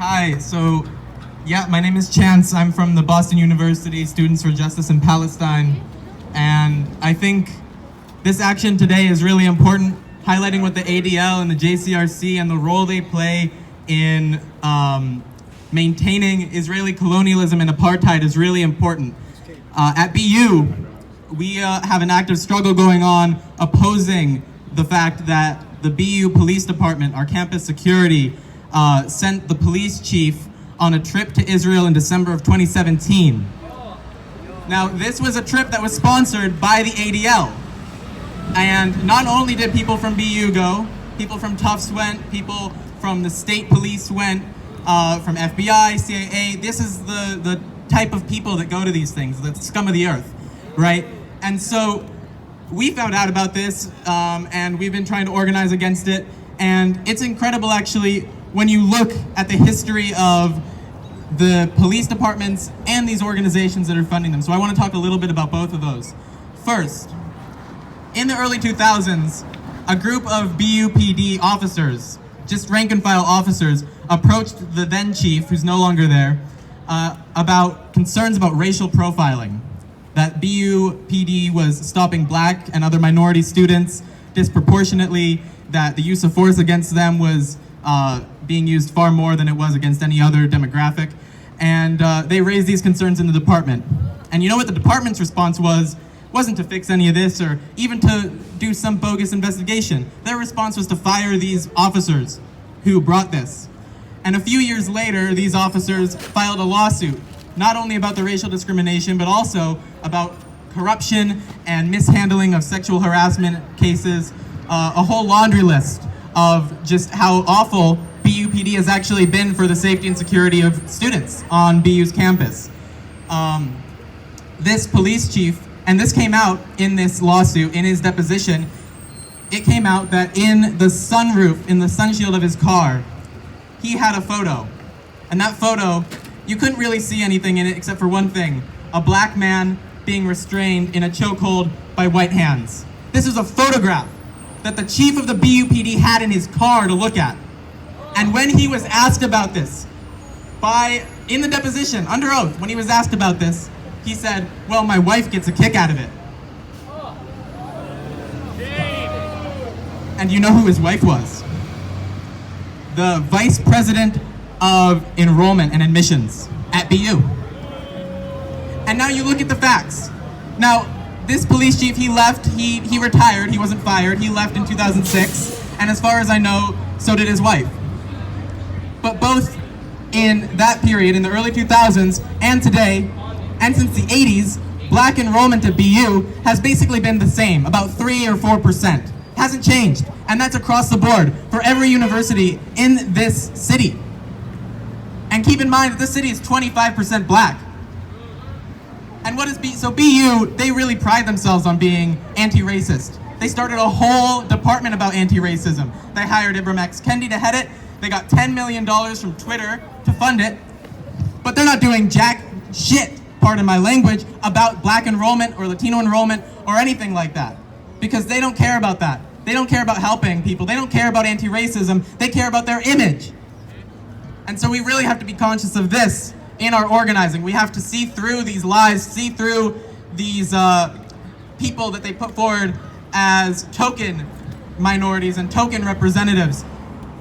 Hi, my name is Chance. I'm from the Boston University Students for Justice in Palestine. And I think this action today is really important, highlighting what the ADL and the JCRC and the role they play in maintaining Israeli colonialism and apartheid is really important. At BU, we have an active struggle going on opposing the fact that the BU Police Department, our campus security, sent the police chief on a trip to Israel in December of 2017. Now, this was a trip that was sponsored by the ADL. And not only did people from BU go, people from Tufts went, people from the state police went, from FBI, CIA. This is the type of people that go to these things, the scum of the earth, right? And so we found out about this, and we've been trying to organize against it. And it's incredible, actually, when you look at the history of the police departments and these organizations that are funding them. So I want to talk a little bit about both of those. First, in the early 2000s, a group of BUPD officers, just rank and file officers, approached the then chief, who's no longer there, about concerns about racial profiling. That BUPD was stopping black and other minority students disproportionately, that the use of force against them was being used far more than it was against any other demographic. And they raised these concerns in the department. And you know what the department's response was? Wasn't to fix any of this or even to do some bogus investigation. Their response was to fire these officers who brought this. And a few years later, these officers filed a lawsuit, not only about the racial discrimination, but also about corruption and mishandling of sexual harassment cases, a whole laundry list of just how awful BUPD has actually been for the safety and security of students on BU's campus. This police chief, and this came out in this lawsuit, in his deposition, it came out that in the sunroof, in the sunshield of his car, he had a photo. And that photo, you couldn't really see anything in it except for one thing: a black man being restrained in a chokehold by white hands. This is a photograph that the chief of the BUPD had in his car to look at. And when he was asked about this, in the deposition, under oath, when he was asked about this, he said, well, my wife gets a kick out of it. And you know who his wife was? The vice president of enrollment and admissions at BU. And now you look at the facts. Now, this police chief, he left, he retired, he wasn't fired, he left in 2006, and as far as I know, so did his wife. But both in that period, in the early 2000s, and today, and since the 80s, black enrollment at BU has basically been the same, about 3 or 4%. Hasn't changed, and that's across the board for every university in this city. And keep in mind that this city is 25% black. And what is BU? So BU, they really pride themselves on being anti-racist. They started a whole department about anti-racism. They hired Ibram X. Kendi to head it. They got $10 million from Twitter to fund it. But they're not doing jack shit, pardon my language, about black enrollment or Latino enrollment or anything like that. Because they don't care about that. They don't care about helping people. They don't care about anti-racism. They care about their image. And so we really have to be conscious of this in our organizing. We have to see through these lies, see through these people that they put forward as token minorities and token representatives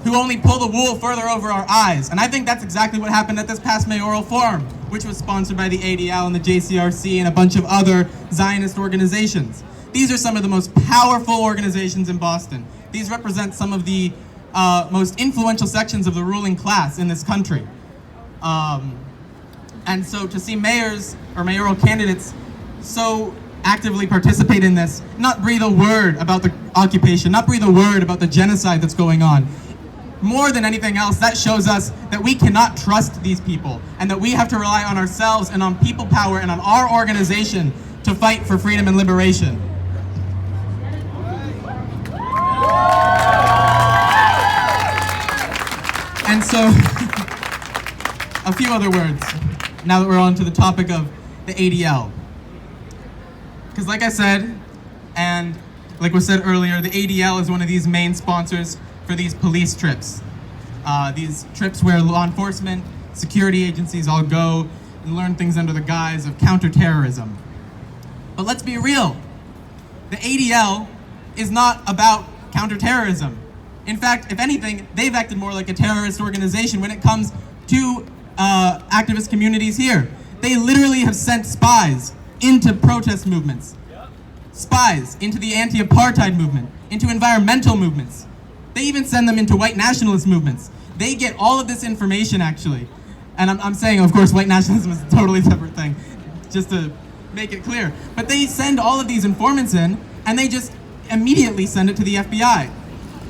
who only pull the wool further over our eyes. And I think that's exactly what happened at this past mayoral forum, which was sponsored by the ADL and the JCRC and a bunch of other Zionist organizations. These are some of the most powerful organizations in Boston. These represent some of the most influential sections of the ruling class in this country. And so to see mayors or mayoral candidates so actively participate in this, not breathe a word about the occupation, not breathe a word about the genocide that's going on, more than anything else, that shows us that we cannot trust these people and that we have to rely on ourselves and on people power and on our organization to fight for freedom and liberation. And so, a few other words, now that we're on to the topic of the ADL. Because like I said, and like was said earlier, the ADL is one of these main sponsors for these police trips. these trips where law enforcement, security agencies all go and learn things under the guise of counterterrorism. But let's be real. The ADL is not about counterterrorism. In fact, if anything, they've acted more like a terrorist organization when it comes to activist communities here. They literally have sent spies into protest movements, spies into the anti-apartheid movement, into environmental movements. They even send them into white nationalist movements. They get all of this information, actually. And I'm saying, of course, white nationalism is a totally separate thing, just to make it clear. But they send all of these informants in, and they just immediately send it to the FBI.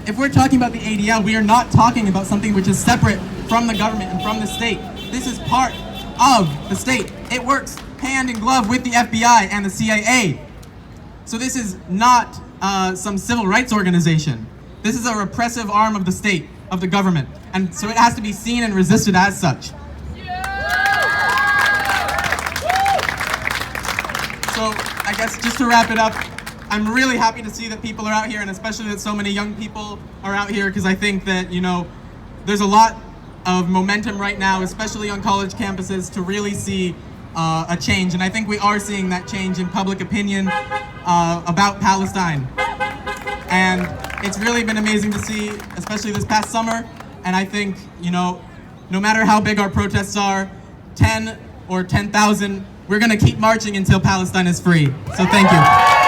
If we're talking about the ADL, we are not talking about something which is separate from the government and from the state. This is part of the state. It works hand in glove with the FBI and the CIA. So this is not some civil rights organization. This is a repressive arm of the state, of the government. And so it has to be seen and resisted as such. So I guess just to wrap it up, I'm really happy to see that people are out here, and especially that so many young people are out here, because I think that, you know, there's a lot of momentum right now, especially on college campuses, to really see a change. And I think we are seeing that change in public opinion about Palestine. And it's really been amazing to see, especially this past summer. And I think, you know, no matter how big our protests are, 10 or 10,000, we're going to keep marching until Palestine is free. So thank you.